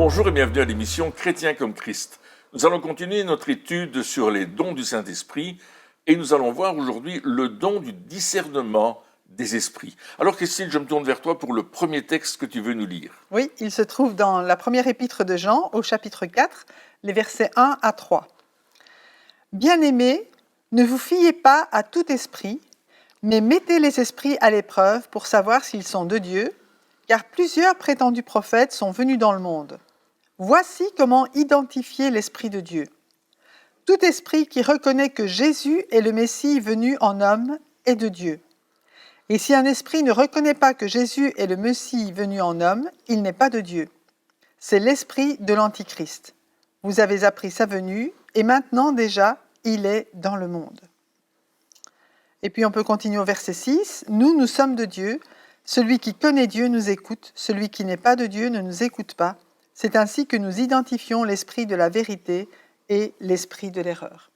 Bonjour et bienvenue à l'émission Chrétien comme Christ. Nous allons continuer notre étude sur les dons du Saint-Esprit et nous allons voir aujourd'hui le don du discernement des esprits. Alors Christine, je me tourne vers toi pour le premier texte que tu veux nous lire. Oui, il se trouve dans la première épître de Jean, au chapitre 4, les versets 1 à 3. « Bien-aimés, ne vous fiez pas à tout esprit, mais mettez les esprits à l'épreuve pour savoir s'ils sont de Dieu, car plusieurs prétendus prophètes sont venus dans le monde. Voici comment identifier l'Esprit de Dieu. Tout esprit qui reconnaît que Jésus est le Messie venu en homme est de Dieu. Et si un esprit ne reconnaît pas que Jésus est le Messie venu en homme, il n'est pas de Dieu. C'est l'esprit de l'Antichrist. Vous avez appris sa venue, et maintenant déjà, il est dans le monde. » Et puis on peut continuer au verset 6. « Nous sommes de Dieu. Celui qui connaît Dieu nous écoute. Celui qui n'est pas de Dieu ne nous écoute pas. C'est ainsi que nous identifions l'esprit de la vérité et l'esprit de l'erreur. »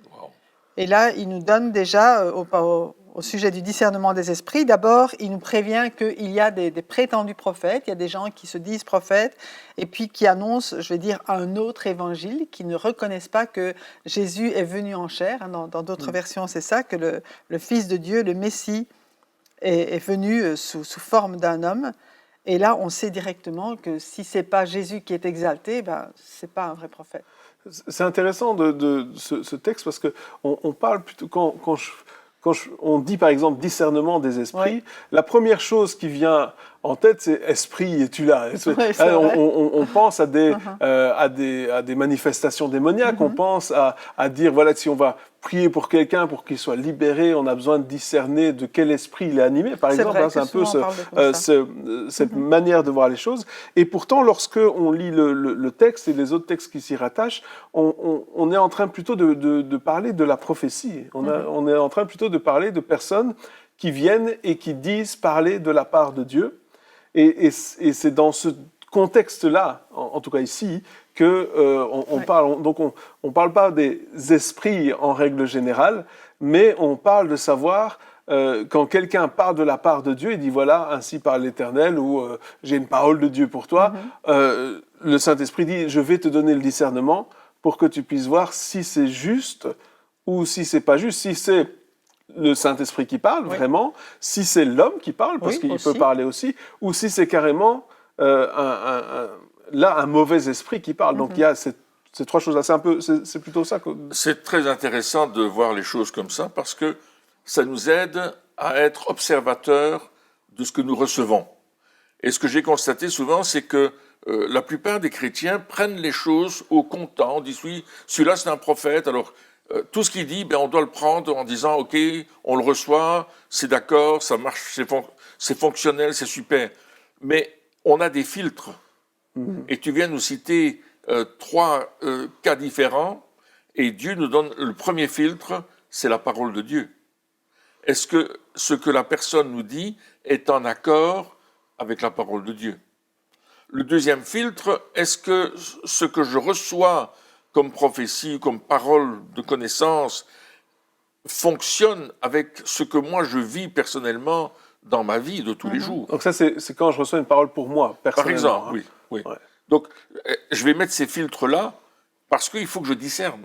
Wow. Et là, il nous donne déjà, au sujet du discernement des esprits, d'abord, il nous prévient qu'il y a des prétendus prophètes, il y a des gens qui se disent prophètes, et puis qui annoncent, je vais dire, un autre évangile, qui ne reconnaissent pas que Jésus est venu en chair. Dans d'autres versions, c'est ça, que le Fils de Dieu, le Messie, est venu sous forme d'un homme. Et là, on sait directement que si ce n'est pas Jésus qui est exalté, ce n'est pas un vrai prophète. C'est intéressant de ce texte parce qu'on parle plutôt, on dit par exemple discernement des esprits, Oui. La première chose qui vient en tête, c'est esprit, es-tu là? Oui, on pense à des manifestations démoniaques, on pense à dire, voilà, si on va prier pour quelqu'un pour qu'il soit libéré, on a besoin de discerner de quel esprit il est animé, par exemple. Vrai, c'est un peu cette Mhm. manière de voir les choses. Et pourtant, lorsque on lit le texte et les autres textes qui s'y rattachent, on est en train plutôt de parler de la prophétie. On est en train plutôt de parler de personnes qui viennent et qui disent parler de la part de Dieu. Et c'est dans ce contexte-là, en tout cas ici, on parle. Donc on parle pas des esprits en règle générale, mais on parle de savoir quand quelqu'un parle de la part de Dieu, il dit voilà, ainsi parle l'Éternel, ou j'ai une parole de Dieu pour toi. Le Saint-Esprit dit je vais te donner le discernement pour que tu puisses voir si c'est juste ou si c'est pas juste, si c'est le Saint-Esprit qui parle, vraiment, si c'est l'homme qui parle, parce qu'il peut parler aussi, ou si c'est carrément un mauvais esprit qui parle. Donc il y a ces trois choses-là. C'est plutôt ça. C'est très intéressant de voir les choses comme ça parce que ça nous aide à être observateurs de ce que nous recevons. Et ce que j'ai constaté souvent, c'est que la plupart des chrétiens prennent les choses au comptant. On dit oui, celui-là c'est un prophète, alors tout ce qu'il dit, on doit le prendre en disant ok, on le reçoit, c'est d'accord, ça marche, c'est fonctionnel, c'est super. Mais on a des filtres. Et tu viens nous citer 3 cas différents, et Dieu nous donne le premier filtre, c'est la parole de Dieu. Est-ce que ce que la personne nous dit est en accord avec la parole de Dieu? Le deuxième filtre, est-ce que ce que je reçois comme prophétie, comme parole de connaissance, fonctionne avec ce que moi je vis personnellement dans ma vie de tous les jours? Donc ça, c'est quand je reçois une parole pour moi, personnellement. Par exemple, oui. Ouais. Donc, je vais mettre ces filtres-là parce qu'il faut que je discerne.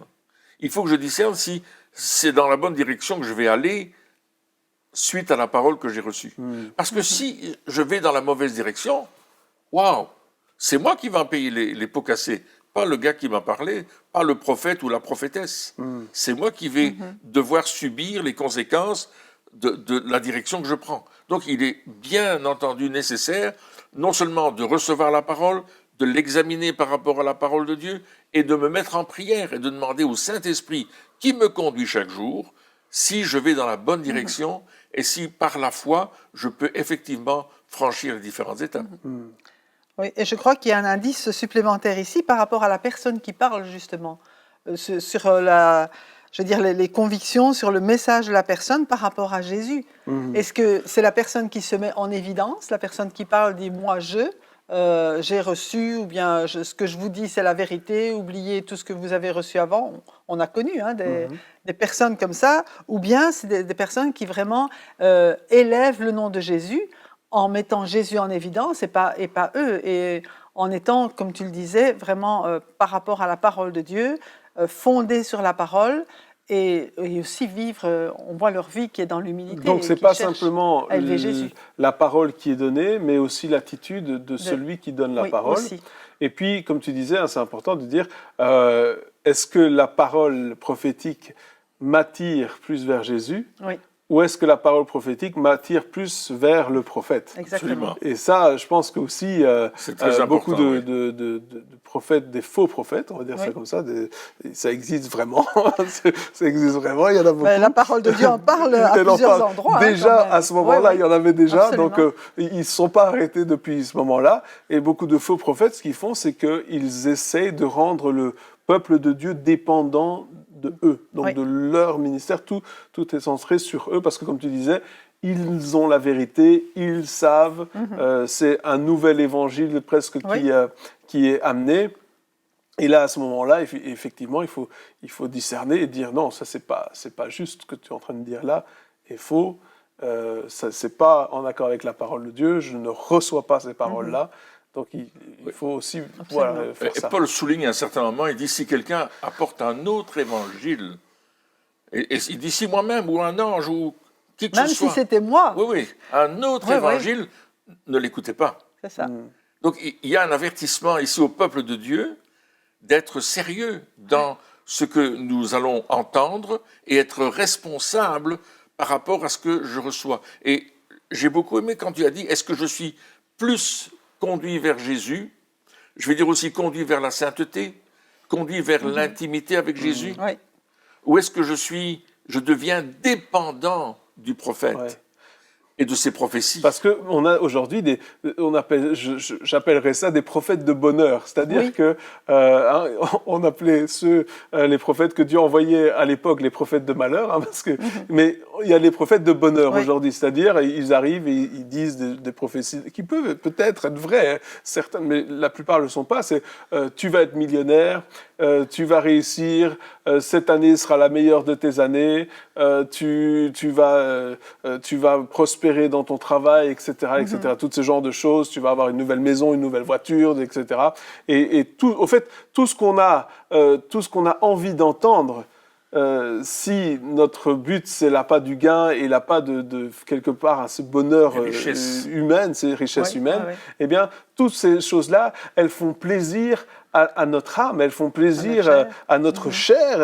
Il faut que je discerne si c'est dans la bonne direction que je vais aller suite à la parole que j'ai reçue. Parce que si je vais dans la mauvaise direction, waouh, c'est moi qui vais en payer les pots cassés. Pas le gars qui m'a parlé, pas le prophète ou la prophétesse. C'est moi qui vais devoir subir les conséquences de la direction que je prends. Donc il est bien entendu nécessaire non seulement de recevoir la parole, de l'examiner par rapport à la parole de Dieu et de me mettre en prière et de demander au Saint-Esprit qui me conduit chaque jour si je vais dans la bonne direction et si par la foi je peux effectivement franchir les différentes étapes. Oui, et je crois qu'il y a un indice supplémentaire ici par rapport à la personne qui parle, justement, sur les convictions, sur le message de la personne par rapport à Jésus. Est-ce que c'est la personne qui se met en évidence, la personne qui parle dit « moi, j'ai reçu » ou bien « ce que je vous dis, c'est la vérité, oubliez tout ce que vous avez reçu avant ». On a connu des personnes comme ça, ou bien c'est des personnes qui vraiment élèvent le nom de Jésus en mettant Jésus en évidence et pas eux. Et en étant, comme tu le disais, vraiment par rapport à la parole de Dieu, fondés sur la parole, et aussi vivre, on voit leur vie qui est dans l'humilité. Donc c'est pas simplement à élever Jésus. La parole qui est donnée, mais aussi l'attitude de celui qui donne la parole. Aussi. Et puis, comme tu disais, c'est important de dire, est-ce que la parole prophétique m'attire plus vers Jésus, ou est-ce que la parole prophétique m'attire plus vers le prophète? Exactement. Et ça, je pense que aussi beaucoup important, de prophètes, des faux prophètes, on va dire ça comme ça, ça existe vraiment. Ça existe vraiment, il y en a beaucoup. La parole de Dieu en parle à plusieurs endroits. Déjà, à ce moment-là, il y en avait déjà. Absolument. Donc, ils ne sont pas arrêtés depuis ce moment-là. Et beaucoup de faux prophètes, ce qu'ils font, c'est qu'ils essayent de rendre le peuple de Dieu dépendant de eux, donc de leur ministère. Tout est centré sur eux, parce que comme tu disais, ils ont la vérité, ils savent, c'est un nouvel évangile presque qui est amené. Et là, à ce moment-là, effectivement, il faut discerner et dire non, ça c'est pas juste ce que tu es en train de dire là, est faux, ça c'est pas en accord avec la parole de Dieu, je ne reçois pas ces paroles-là. Donc, il faut aussi faire ça. Et Paul souligne à un certain moment, il dit, si quelqu'un apporte un autre évangile, et il dit, si moi-même, ou un ange, ou qui que ce soit... Même si c'était moi. Oui, un autre évangile, ne l'écoutez pas. C'est ça. Donc, il y a un avertissement ici au peuple de Dieu d'être sérieux dans ce que nous allons entendre et être responsable par rapport à ce que je reçois. Et j'ai beaucoup aimé quand tu as dit, est-ce que je suis plus conduit vers Jésus, je vais dire aussi conduit vers la sainteté, conduit vers l'intimité avec Jésus, ou est-ce que je deviens dépendant du prophète et de ses prophéties? Parce qu'on a aujourd'hui j'appellerais ça des prophètes de bonheur, c'est-à-dire que on appelait les prophètes que Dieu envoyait à l'époque les prophètes de malheur, mais il y a les prophètes de bonheur aujourd'hui, c'est-à-dire ils arrivent et ils disent des prophéties qui peuvent peut-être être vraies, certaines, mais la plupart ne le sont pas. C'est tu vas être millionnaire, tu vas réussir, cette année sera la meilleure de tes années, tu vas prospérer dans ton travail, etc., etc. Toutes ces genres de choses. Tu vas avoir une nouvelle maison, une nouvelle voiture, etc. Et tout, au fait, tout ce qu'on a envie d'entendre, si notre but c'est l'appât du gain et l'appât de quelque part ce bonheur humain, ces richesses humaines, eh bien toutes ces choses-là, elles font plaisir à notre âme, elles font plaisir à notre chair,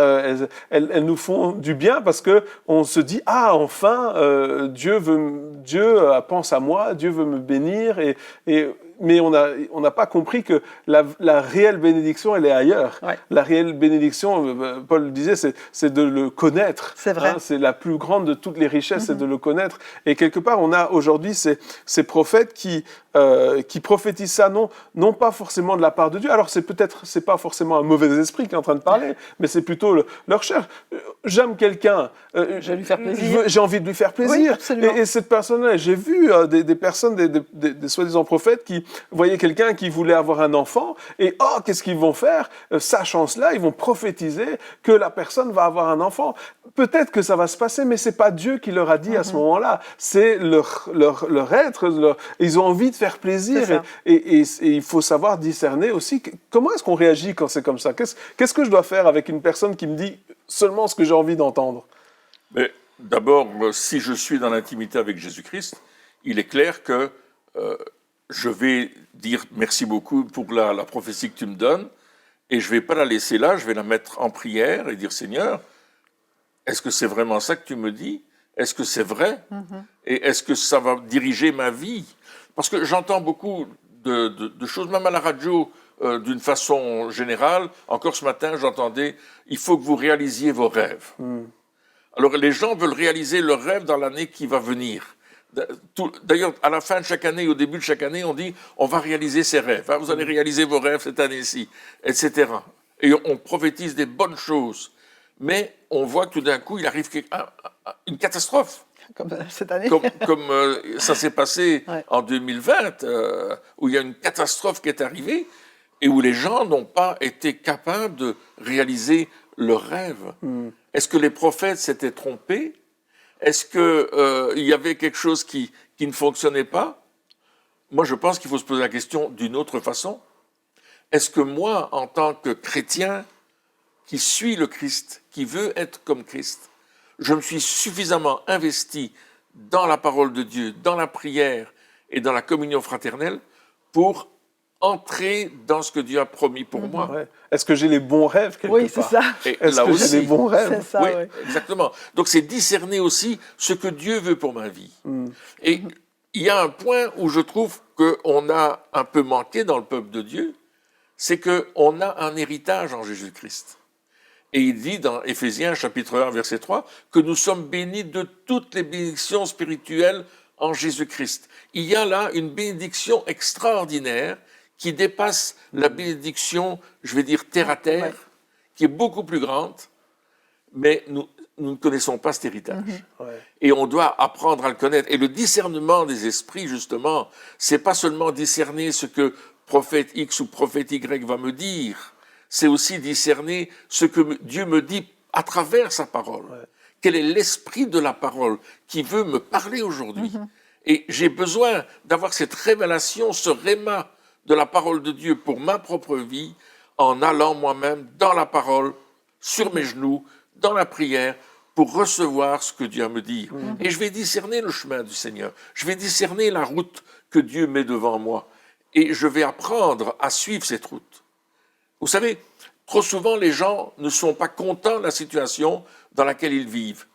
elles nous font du bien parce que on se dit enfin Dieu pense à moi, Dieu veut me bénir mais on n'a pas compris que la réelle bénédiction, elle est ailleurs. La réelle bénédiction, Paul le disait, c'est de le connaître. C'est vrai. C'est la plus grande de toutes les richesses, c'est de le connaître. Et quelque part, on a aujourd'hui ces prophètes qui prophétisent ça, non pas forcément de la part de Dieu. Alors c'est pas forcément un mauvais esprit qui est en train de parler, mais c'est plutôt leur chair. J'aime quelqu'un, je vais lui faire plaisir. J'ai envie de lui faire plaisir. Oui, et cette personne-là, j'ai vu des personnes, des soi-disant prophètes qui voyaient quelqu'un qui voulait avoir un enfant et qu'est-ce qu'ils vont faire? Sachant cela, ils vont prophétiser que la personne va avoir un enfant. Peut-être que ça va se passer, mais c'est pas Dieu qui leur a dit à ce moment-là. C'est leur être. Ils ont envie de faire plaisir et il faut savoir discerner aussi comment est-ce qu'on réagit quand c'est comme ça. Qu'est-ce que je dois faire avec une personne qui me dit seulement ce que j'ai envie d'entendre? Mais d'abord, si je suis dans l'intimité avec Jésus-Christ, il est clair que je vais dire merci beaucoup pour la prophétie que tu me donnes et je ne vais pas la laisser là, je vais la mettre en prière et dire Seigneur, est-ce que c'est vraiment ça que tu me dis? Est-ce que c'est vrai? Et est-ce que ça va diriger ma vie? Parce que j'entends beaucoup de choses, même à la radio, d'une façon générale. Encore ce matin, j'entendais « il faut que vous réalisiez vos rêves ». Alors les gens veulent réaliser leurs rêves dans l'année qui va venir. D'ailleurs, à la fin de chaque année, au début de chaque année, on dit « on va réaliser ses rêves, vous allez réaliser vos rêves cette année-ci », etc. Et on prophétise des bonnes choses. Mais on voit que tout d'un coup, il arrive une catastrophe. Comme cette année. Comme ça s'est passé en 2020, où il y a une catastrophe qui est arrivée et où les gens n'ont pas été capables de réaliser leurs rêves. Est-ce que les prophètes s'étaient trompés? Est-ce qu'il y avait quelque chose qui ne fonctionnait pas? Moi, je pense qu'il faut se poser la question d'une autre façon. est-ce que moi, en tant que chrétien, qui suis le Christ, qui veut être comme Christ, je me suis suffisamment investi dans la parole de Dieu, dans la prière et dans la communion fraternelle pour entrer dans ce que Dieu a promis pour moi. Ouais. Est-ce que j'ai les bons rêves quelque Oui, c'est part? ça. Et Est-ce là que j'ai aussi, les bons rêves? C'est ça, oui, ouais. exactement. Donc c'est discerner aussi ce que Dieu veut pour ma vie. Et il y a un point où je trouve qu'on a un peu manqué dans le peuple de Dieu, c'est qu'on a un héritage en Jésus-Christ. Et il dit dans Éphésiens chapitre 1 verset 3 que nous sommes bénis de toutes les bénédictions spirituelles en Jésus-Christ. Il y a là une bénédiction extraordinaire qui dépasse la bénédiction, je vais dire terre à terre, Ouais. qui est beaucoup plus grande, mais nous ne connaissons pas cet héritage. Ouais. Et on doit apprendre à le connaître. Et le discernement des esprits, justement, c'est pas seulement discerner ce que prophète X ou prophète Y va me dire, c'est aussi discerner ce que Dieu me dit à travers sa parole. Ouais. Quel est l'esprit de la parole qui veut me parler aujourd'hui? Et j'ai besoin d'avoir cette révélation, ce réma de la parole de Dieu pour ma propre vie, en allant moi-même dans la parole, sur mes genoux, dans la prière, pour recevoir ce que Dieu a à me dire. Et je vais discerner le chemin du Seigneur. Je vais discerner la route que Dieu met devant moi. Et je vais apprendre à suivre cette route. Vous savez, trop souvent, les gens ne sont pas contents de la situation dans laquelle ils vivent.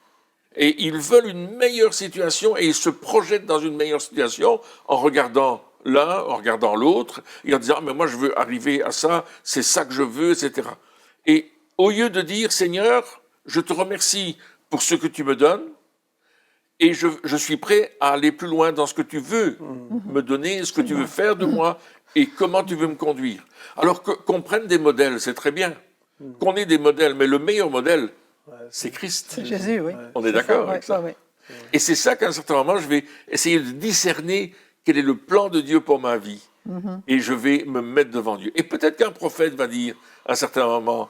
Et ils veulent une meilleure situation et ils se projettent dans une meilleure situation en regardant l'un, en regardant l'autre, et en disant « mais moi je veux arriver à ça, c'est ça que je veux, etc. » Et au lieu de dire « Seigneur, je te remercie pour ce que tu me donnes, et je suis prêt à aller plus loin dans ce que tu veux me donner, ce que tu veux faire de moi, et comment tu veux me conduire. » Alors qu'on prenne des modèles, c'est très bien, qu'on ait des modèles, mais le meilleur modèle, c'est Christ. C'est Jésus, oui. On est d'accord avec ça. Ouais. Et c'est ça qu'à un certain moment, je vais essayer de discerner quel est le plan de Dieu pour ma vie. Et je vais me mettre devant Dieu. Et peut-être qu'un prophète va dire, à un certain moment,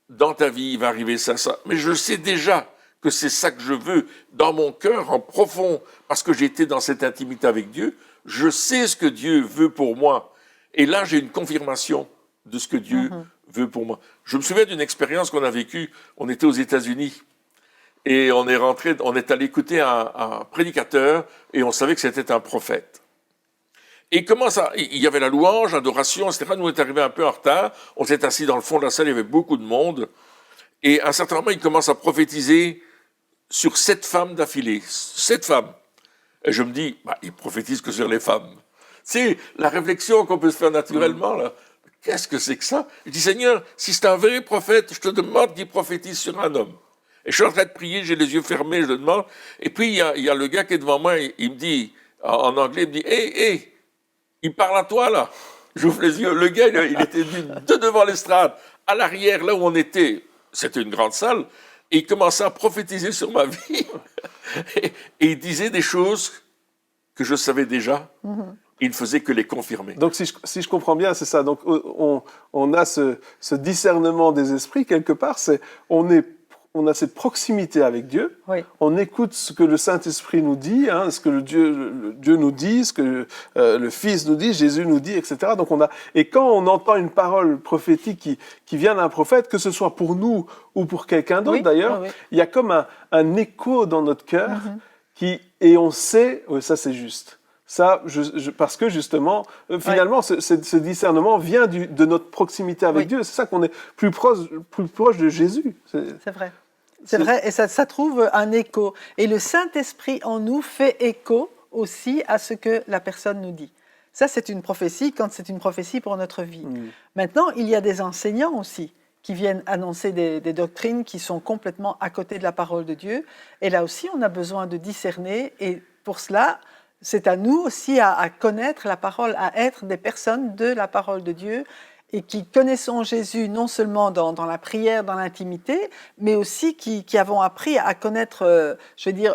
dans ta vie, il va arriver ça, ça. Mais je sais déjà que c'est ça que je veux dans mon cœur, en profond, parce que j'ai été dans cette intimité avec Dieu. Je sais ce que Dieu veut pour moi. Et là, j'ai une confirmation de ce que Dieu veut pour moi. Je me souviens d'une expérience qu'on a vécue. On était aux États-Unis. Et on est allé écouter un prédicateur et on savait que c'était un prophète. Et comment ça, il y avait la louange, l'adoration, etc. Nous, on est arrivés un peu en retard. On s'est assis dans le fond de la salle, il y avait beaucoup de monde. Et à un certain moment, il commence à prophétiser sur 7 femmes d'affilée. 7 femmes. Et je me dis, il prophétise que sur les femmes. C'est la réflexion qu'on peut se faire naturellement, là. Qu'est-ce que c'est que ça? Je dis, Seigneur, si c'est un vrai prophète, je te demande qu'il prophétise sur un homme. Et je suis en train de prier, j'ai les yeux fermés, je le demande. Et puis, il y a le gars qui est devant moi, il me dit, en anglais, il me dit, hey, il parle à toi, là. J'ouvre les yeux. Le gars, il était devant l'estrade, à l'arrière, là où on était. C'était une grande salle. Et il commençait à prophétiser sur ma vie. Et il disait des choses que je savais déjà. Il ne faisait que les confirmer. Donc, si je comprends bien, c'est ça. Donc, on a ce discernement des esprits, quelque part. On a cette proximité avec Dieu. Oui. On écoute ce que le Saint-Esprit nous dit, ce que le Dieu nous dit, ce que le Fils nous dit, Jésus nous dit, etc. Donc, et quand on entend une parole prophétique qui vient d'un prophète, que ce soit pour nous ou pour quelqu'un d'autre d'ailleurs, il y a comme un écho dans notre cœur et on sait, ça c'est juste. Ça, parce que justement, finalement, ce discernement vient de notre proximité avec Dieu. C'est ça qu'on est plus proche de Jésus. C'est vrai. C'est vrai, et ça trouve un écho. Et le Saint-Esprit en nous fait écho aussi à ce que la personne nous dit. Ça, c'est une prophétie quand c'est une prophétie pour notre vie. Maintenant, il y a des enseignants aussi qui viennent annoncer des doctrines qui sont complètement à côté de la parole de Dieu. Et là aussi, on a besoin de discerner. Et pour cela, c'est à nous aussi à connaître la parole, à être des personnes de la parole de Dieu et qui connaissons Jésus non seulement dans la prière, dans l'intimité, mais aussi qui avons appris à connaître,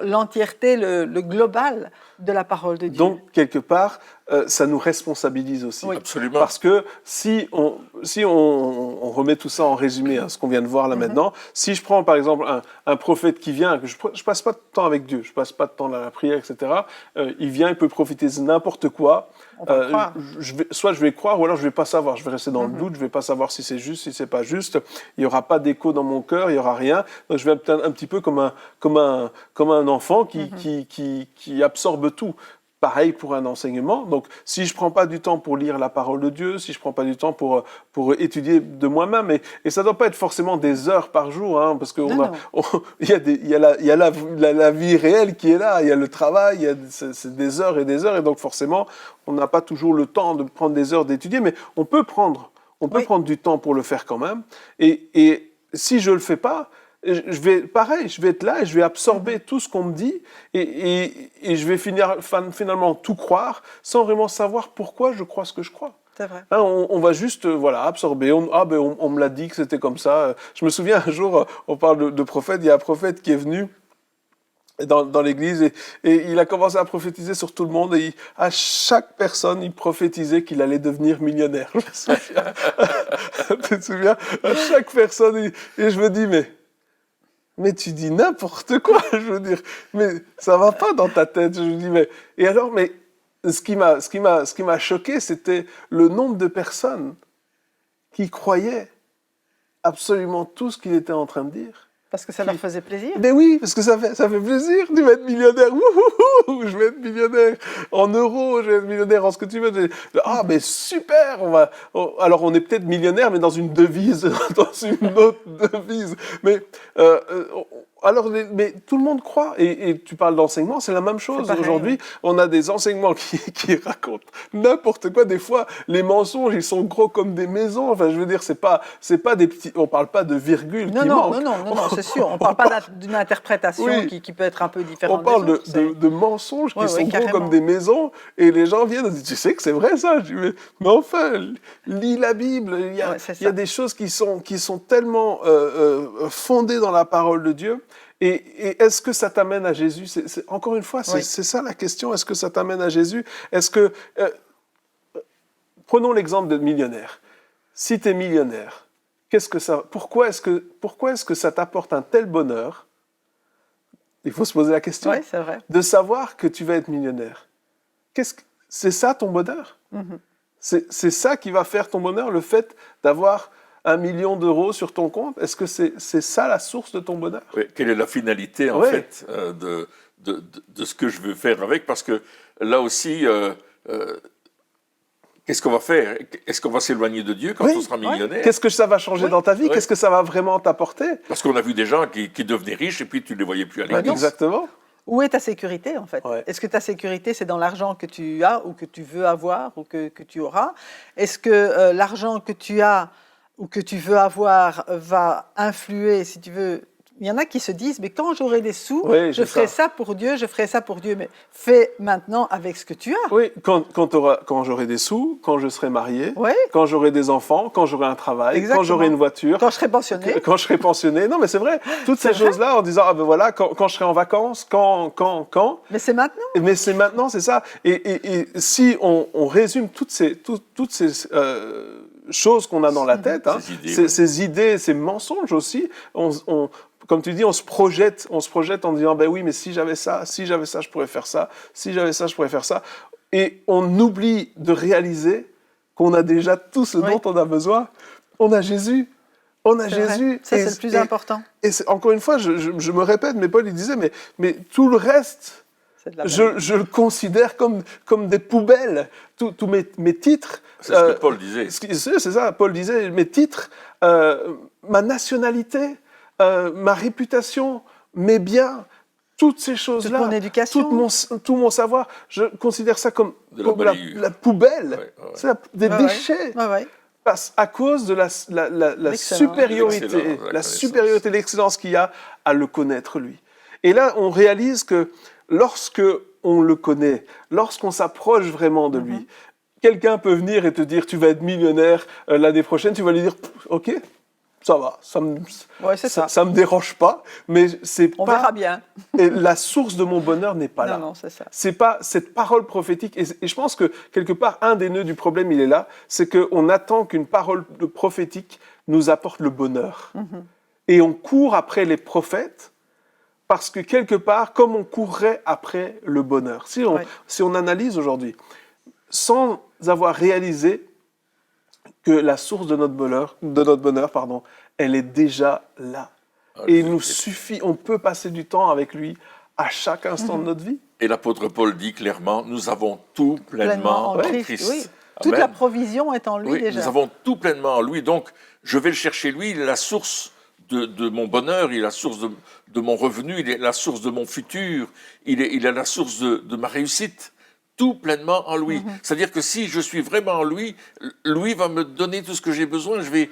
l'entièreté, le global de la parole de Dieu. Donc, quelque part, ça nous responsabilise aussi. Oui. Absolument. Parce que si on remet tout ça en résumé, ce qu'on vient de voir là maintenant, si je prends par exemple un prophète qui vient, que je passe pas de temps avec Dieu, je passe pas de temps dans la prière, etc. Il vient, il peut prophétiser n'importe quoi. On va croire. Soit je vais croire, ou alors je vais pas savoir. Je vais rester dans le doute, je vais pas savoir si c'est juste, si c'est pas juste. Il y aura pas d'écho dans mon cœur, il y aura rien. Donc je vais être un petit peu comme un enfant qui absorbe tout. Pareil pour un enseignement. Donc, si je prends pas du temps pour lire la parole de Dieu, si je prends pas du temps pour étudier de moi-même, et ça doit pas être forcément des heures par jour, parce que il y a la vie réelle qui est là, il y a le travail, c'est des heures, et donc forcément, on n'a pas toujours le temps de prendre des heures d'étudier, mais on peut prendre du temps pour le faire quand même. Et si je le fais pas, je vais être là et je vais absorber tout ce qu'on me dit et je vais finalement tout croire sans vraiment savoir pourquoi je crois ce que je crois. C'est vrai. On va juste absorber. On me l'a dit que c'était comme ça. Je me souviens un jour, on parle de prophète, il y a un prophète qui est venu dans l'église et il a commencé à prophétiser sur tout le monde et à chaque personne il prophétisait qu'il allait devenir millionnaire. Je me souviens. Tu te souviens? À chaque personne et je me dis mais tu dis n'importe quoi, je veux dire, mais ça va pas dans ta tête. Je me dis mais ce qui m'a choqué, c'était le nombre de personnes qui croyaient absolument tout ce qu'il était en train de dire. Parce que ça leur faisait plaisir. Mais oui, parce que ça fait plaisir. Tu vas être millionnaire. Wouhou, je vais être millionnaire en euros, je vais être millionnaire en ce que tu veux. Mais super, alors on est peut-être millionnaire, mais dans une devise, dans une autre devise. Mais mais tout le monde croit. Et tu parles d'enseignement, c'est la même chose. Aujourd'hui, on a des enseignements qui racontent n'importe quoi. Des fois, les mensonges, ils sont gros comme des maisons. Enfin, je veux dire, c'est pas des petits. On parle pas de virgule qui manque. Non, c'est sûr. On parle pas d'une interprétation qui peut être un peu différente. On parle de mensonges qui sont gros comme des maisons. Et les gens viennent et disent, tu sais que c'est vrai ça? Je dis, mais enfin, lis la Bible. Il y a des choses qui sont tellement fondées dans la parole de Dieu. Et est-ce que ça t'amène à Jésus? Encore une fois, c'est ça la question. Est-ce que ça t'amène à Jésus? Est-ce que... prenons l'exemple de millionnaire. Si tu es millionnaire, pourquoi est-ce que ça t'apporte un tel bonheur? Il faut se poser la question. Oui, c'est vrai. De savoir que tu vas être millionnaire. C'est ça ton bonheur? C'est ça qui va faire ton bonheur, le fait d'avoir 1 million d'euros sur ton compte? Est-ce que c'est ça la source de ton bonheur? Oui. Quelle est la finalité, en fait, de ce que je veux faire avec? Parce que là aussi, qu'est-ce qu'on va faire? Est-ce qu'on va s'éloigner de Dieu quand on sera millionnaire? Qu'est-ce que ça va changer dans ta vie? Qu'est-ce que ça va vraiment t'apporter? Parce qu'on a vu des gens qui devenaient riches et puis tu ne les voyais plus à l'église. Exactement. Où est ta sécurité, en fait? Est-ce que ta sécurité, c'est dans l'argent que tu as ou que tu veux avoir ou que tu auras? Est-ce que l'argent que tu as ou que tu veux avoir va influer, si tu veux... Il y en a qui se disent, mais quand j'aurai des sous, je ferai ça pour Dieu, je ferai ça pour Dieu. Mais fais maintenant avec ce que tu as. Oui, quand j'aurai des sous, quand je serai marié, quand j'aurai des enfants, quand j'aurai un travail, quand j'aurai une voiture. Quand je serai pensionné. Quand je serai pensionné. Non, mais c'est vrai. Toutes ces choses-là, en disant, quand je serai en vacances, quand. Mais c'est maintenant. Mais c'est maintenant, c'est ça. Et si on résume toutes ces choses qu'on a dans la tête, ces idées, ces mensonges aussi, comme tu dis, on se projette en disant, ben oui, mais si j'avais ça, je pourrais faire ça, si j'avais ça, je pourrais faire ça. Et on oublie de réaliser qu'on a déjà tout ce dont on a besoin. On a Jésus. On a Jésus. Ça, c'est le plus important. Et encore une fois, je me répète, mais Paul, il disait, mais tout le reste, je le considère comme des poubelles. Tous mes titres. C'est ce que Paul disait. C'est ça, Paul disait, mes titres, ma nationalité, ma réputation, mes biens, toutes ces choses-là, toute mon éducation, tout mon savoir, je considère ça comme la poubelle, des déchets. À cause de la supériorité, l'excellence qu'il y a à le connaître lui. Et là, on réalise que lorsque on le connaît, lorsqu'on s'approche vraiment de lui, quelqu'un peut venir et te dire, tu vas être millionnaire l'année prochaine, tu vas lui dire, ok. ça va, ça me, Ouais, c'est ça. ça me dérange pas, mais c'est On pas, verra bien. et la source de mon bonheur n'est pas là. Non, c'est ça. C'est pas cette parole prophétique, et je pense que quelque part, un des nœuds du problème, il est là, c'est qu'on attend qu'une parole prophétique nous apporte le bonheur. Et on court après les prophètes, parce que quelque part, comme on courrait après le bonheur. Si on analyse aujourd'hui, sans avoir réalisé que la source de notre bonheur, elle est déjà là. Et il nous suffit, on peut passer du temps avec lui à chaque instant de notre vie. Et l'apôtre Paul dit clairement, nous avons tout pleinement en Christ. Oui. Toute Amen. la provision est en lui Oui, déjà. nous avons tout pleinement en lui. Donc, je vais le chercher lui. Il est la source de mon bonheur, il est la source de mon revenu, il est la source de mon futur, il est la source de ma réussite. Tout pleinement en lui. C'est-à-dire que si je suis vraiment en lui, lui va me donner tout ce que j'ai besoin. Je vais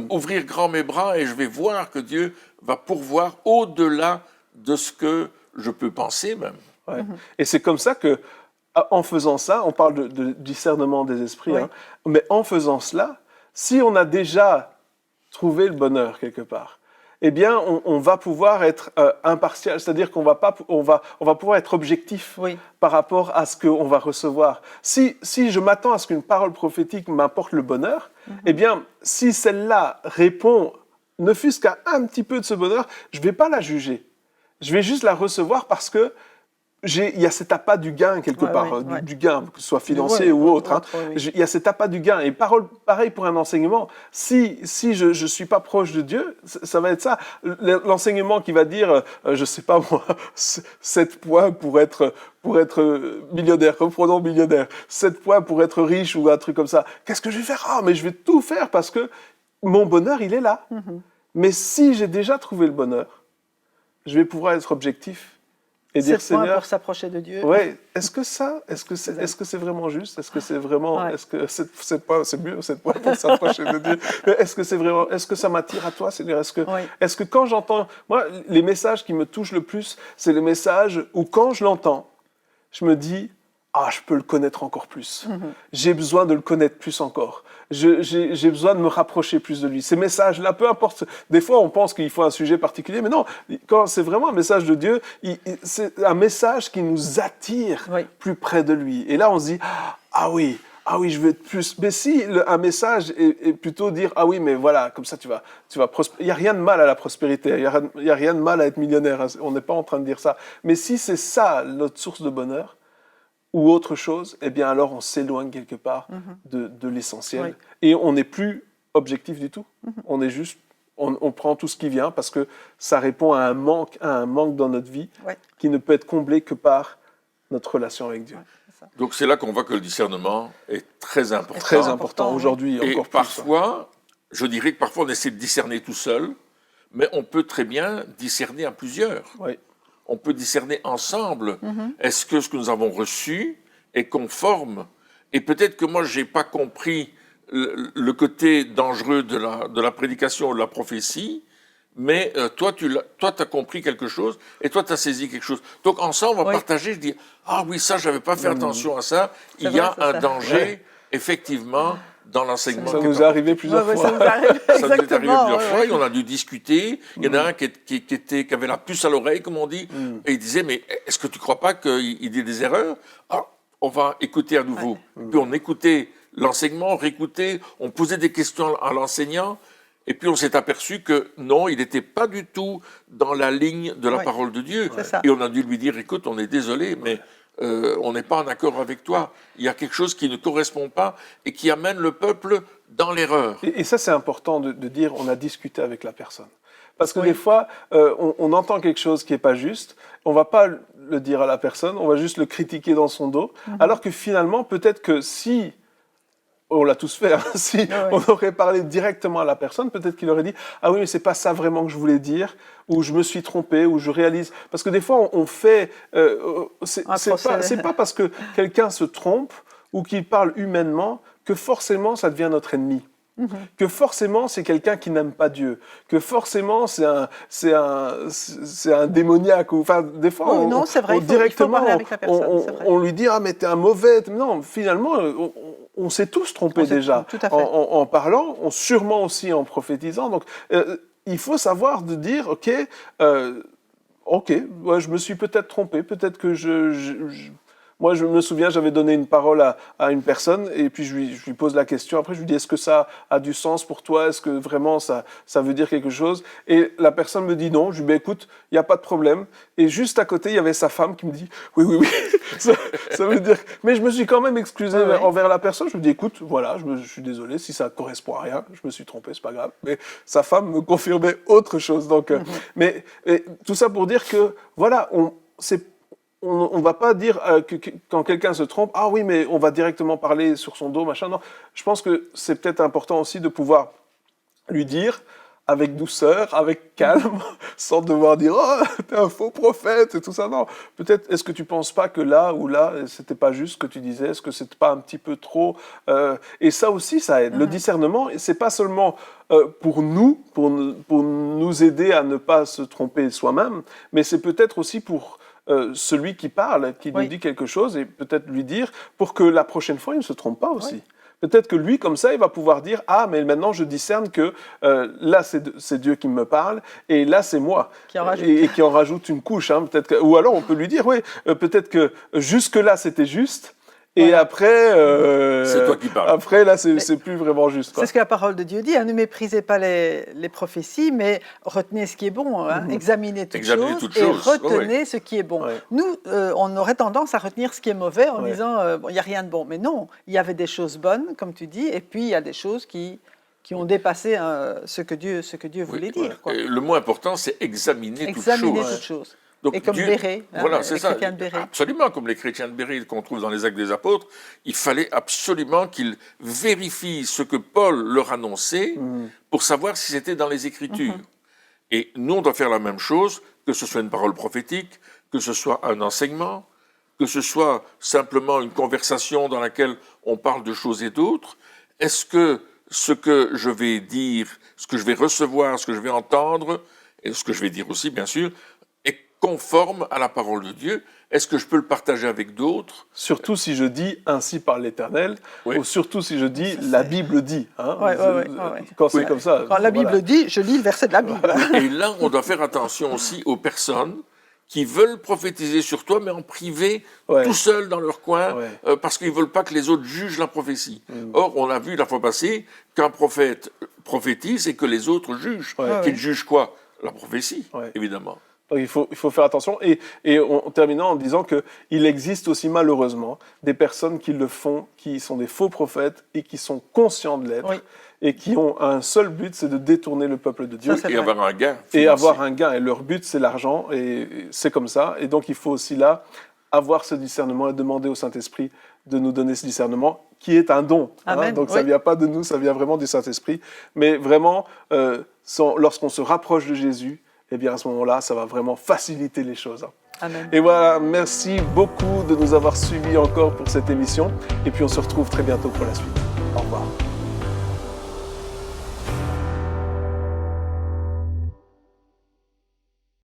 ouvrir grand mes bras et je vais voir que Dieu va pourvoir au-delà de ce que je peux penser même. Ouais. Et c'est comme ça que, en faisant ça, on parle de discernement des esprits, Oui. hein, mais en faisant cela, si on a déjà trouvé le bonheur quelque part, eh bien, on va pouvoir être impartial, c'est-à-dire qu'on va pouvoir être objectif Oui. par rapport à ce qu'on va recevoir. Si je m'attends à ce qu'une parole prophétique m'apporte le bonheur, eh bien, si celle-là répond, ne fût-ce qu'à un petit peu de ce bonheur, je ne vais pas la juger. Je vais juste la recevoir parce que il y a cet appât du gain quelque part, du gain, que ce soit financier ou autre. Hein. Il y a cet appât du gain. Et pareil pour un enseignement. Si je ne suis pas proche de Dieu, ça va être ça. L'enseignement qui va dire, je ne sais pas moi, 7 points pour être millionnaire, reprenons millionnaire, 7 points pour être riche ou un truc comme ça. Qu'est-ce que je vais faire? Ah, mais je vais tout faire parce que mon bonheur, il est là. Mais si j'ai déjà trouvé le bonheur, je vais pouvoir être objectif. Et dire, Seigneur, pour s'approcher de Dieu. Ouais, est-ce que c'est vraiment juste? Est-ce que c'est vraiment, est-ce que 7 points, c'est mieux 7 points pour s'approcher de Dieu? Mais est-ce que ça m'attire à toi, Seigneur? Est-ce que quand j'entends, moi, les messages qui me touchent le plus, c'est les messages où quand je l'entends, je me dis, ah, je peux le connaître encore plus. J'ai besoin de le connaître plus encore. J'ai besoin de me rapprocher plus de lui. Ces messages-là, peu importe, des fois on pense qu'il faut un sujet particulier, mais non, quand c'est vraiment un message de Dieu, c'est un message qui nous attire plus près de lui. Et là on se dit, ah oui, je veux être plus. Mais si un message est plutôt dire, ah oui, mais voilà, comme ça tu vas prospérer. Il n'y a rien de mal à la prospérité, il n'y a rien de mal à être millionnaire, hein. On n'est pas en train de dire ça. Mais si c'est ça notre source de bonheur, ou autre chose, eh bien alors on s'éloigne quelque part de l'essentiel. Et on n'est plus objectif du tout. On est juste, on prend tout ce qui vient parce que ça répond à un manque dans notre vie qui ne peut être comblé que par notre relation avec Dieu. Donc c'est là qu'on voit que le discernement est très important. Très important aujourd'hui, et encore plus. Parfois, je dirais que parfois on essaie de discerner tout seul, mais on peut très bien discerner à plusieurs. Oui. On peut discerner ensemble. Est-ce que ce que nous avons reçu est conforme? Et peut-être que moi, je n'ai pas compris le côté dangereux de la prédication ou de la prophétie, mais toi, tu as compris quelque chose et toi, tu as saisi quelque chose. Donc, ensemble, on va partager, je dis, ah oui, ça, je n'avais pas fait attention à ça. Il y a un danger, effectivement, dans l'enseignement. Ça nous est arrivé plusieurs fois. Ça nous est arrivé plusieurs fois et on a dû discuter. Il y en a un qui avait la puce à l'oreille, comme on dit, et il disait, mais est-ce que tu ne crois pas qu'il dit des erreurs? Alors, on va écouter à nouveau. Puis on écoutait l'enseignement, on réécoutait, on posait des questions à l'enseignant, et puis on s'est aperçu que non, il n'était pas du tout dans la ligne de la parole de Dieu. Et on a dû lui dire, écoute, on est désolé, mais on n'est pas en accord avec toi. Il y a quelque chose qui ne correspond pas et qui amène le peuple dans l'erreur. Et ça, c'est important de dire, on a discuté avec la personne. Parce que des fois, on entend quelque chose qui n'est pas juste, on ne va pas le dire à la personne, on va juste le critiquer dans son dos, alors que finalement, peut-être que si, on l'a tous fait, hein, si on aurait parlé directement à la personne, peut-être qu'il aurait dit « Ah oui, mais c'est pas ça vraiment que je voulais dire », ou « Je me suis trompé », ou « Je réalise ». Parce que des fois, on fait... c'est pas parce que quelqu'un se trompe ou qu'il parle humainement que forcément, ça devient notre ennemi. Que forcément c'est quelqu'un qui n'aime pas Dieu, que forcément c'est un démoniaque. Enfin, des fois, non, c'est vrai, directement, il faut parler avec la personne, on lui dit ah mais t'es un mauvais. Non, finalement, on s'est tous trompés On s'est déjà. tout à fait. En parlant, sûrement aussi en prophétisant. Donc, il faut savoir de dire, OK, ouais, je me suis peut-être trompé, peut-être que moi, je me souviens, j'avais donné une parole à une personne et puis je lui pose la question. Après, je lui dis, est-ce que ça a du sens pour toi? Est-ce que vraiment ça veut dire quelque chose? Et la personne me dit non. Je lui dis, écoute, il n'y a pas de problème. Et juste à côté, il y avait sa femme qui me dit, oui. ça veut dire... Mais je me suis quand même excusé envers la personne. Je lui dis, écoute, voilà, je suis désolé si ça correspond à rien. Je me suis trompé, c'est pas grave. Mais sa femme me confirmait autre chose. Donc, mais tout ça pour dire que, voilà, on ne va pas dire que quand quelqu'un se trompe, ah oui, mais on va directement parler sur son dos, machin. Non, je pense que c'est peut-être important aussi de pouvoir lui dire avec douceur, avec calme, sans devoir dire « Oh, t'es un faux prophète » et tout ça. Non, peut-être, est-ce que tu ne penses pas que là ou là, c'était pas juste ce que tu disais? Est-ce que c'était pas un petit peu trop Et ça aussi, ça aide. Le discernement, c'est pas seulement pour nous aider à ne pas se tromper soi-même, mais c'est peut-être aussi pour celui qui parle, qui nous dit quelque chose, et peut-être lui dire pour que la prochaine fois, il ne se trompe pas aussi. Peut-être que lui, comme ça, il va pouvoir dire « Ah, mais maintenant, je discerne que là, c'est Dieu qui me parle, et là, c'est moi. » Et qui en rajoute une couche. Hein, ou alors, on peut lui dire « Oui, peut-être que jusque-là, c'était juste. » Et après, c'est toi qui parles. Après, là, c'est plus vraiment juste. C'est ce que la parole de Dieu dit. Hein, ne méprisez pas les prophéties, mais retenez ce qui est bon. Hein, examinez toutes choses et retenez ce qui est bon. Nous, on aurait tendance à retenir ce qui est mauvais en disant il n'y a rien de bon. Mais non, il y avait des choses bonnes, comme tu dis, et puis il y a des choses qui ont dépassé ce que Dieu voulait dire. Quoi. Le mot important, c'est examiner toutes choses. Donc, et comme Béret, voilà, les chrétiens de Béret. Absolument, comme les chrétiens de Béret qu'on trouve dans les Actes des Apôtres, il fallait absolument qu'ils vérifient ce que Paul leur annonçait pour savoir si c'était dans les Écritures. Et nous, on doit faire la même chose, que ce soit une parole prophétique, que ce soit un enseignement, que ce soit simplement une conversation dans laquelle on parle de choses et d'autres. Est-ce que ce que je vais dire, ce que je vais recevoir, ce que je vais entendre, et ce que je vais dire aussi, bien sûr, conforme à la parole de Dieu? Est-ce que je peux le partager avec d'autres? Surtout si je dis « ainsi parle l'Éternel » ou surtout si je dis « la Bible dit hein. ». Quand c'est comme ça. Quand la Bible dit, je lis le verset de la Bible. Et là, on doit faire attention aussi aux personnes qui veulent prophétiser sur toi, mais en privé, tout seuls dans leur coin, parce qu'ils ne veulent pas que les autres jugent la prophétie. Or, on a vu la fois passée qu'un prophète prophétise et que les autres jugent. Qu'ils jugent quoi? La prophétie, évidemment. Donc il faut faire attention. Et en terminant en disant qu'il existe aussi malheureusement des personnes qui le font, qui sont des faux prophètes et qui sont conscients de l'être et qui ont un seul but, c'est de détourner le peuple de Dieu. Et avoir un gain. Et avoir un gain. Et leur but, c'est l'argent. Et c'est comme ça. Et donc il faut aussi là avoir ce discernement et demander au Saint-Esprit de nous donner ce discernement qui est un don. Hein. Donc ça ne vient pas de nous, ça vient vraiment du Saint-Esprit. Mais vraiment, lorsqu'on se rapproche de Jésus, eh bien à ce moment-là, ça va vraiment faciliter les choses. Amen. Et voilà, merci beaucoup de nous avoir suivis encore pour cette émission. Et puis on se retrouve très bientôt pour la suite. Au revoir.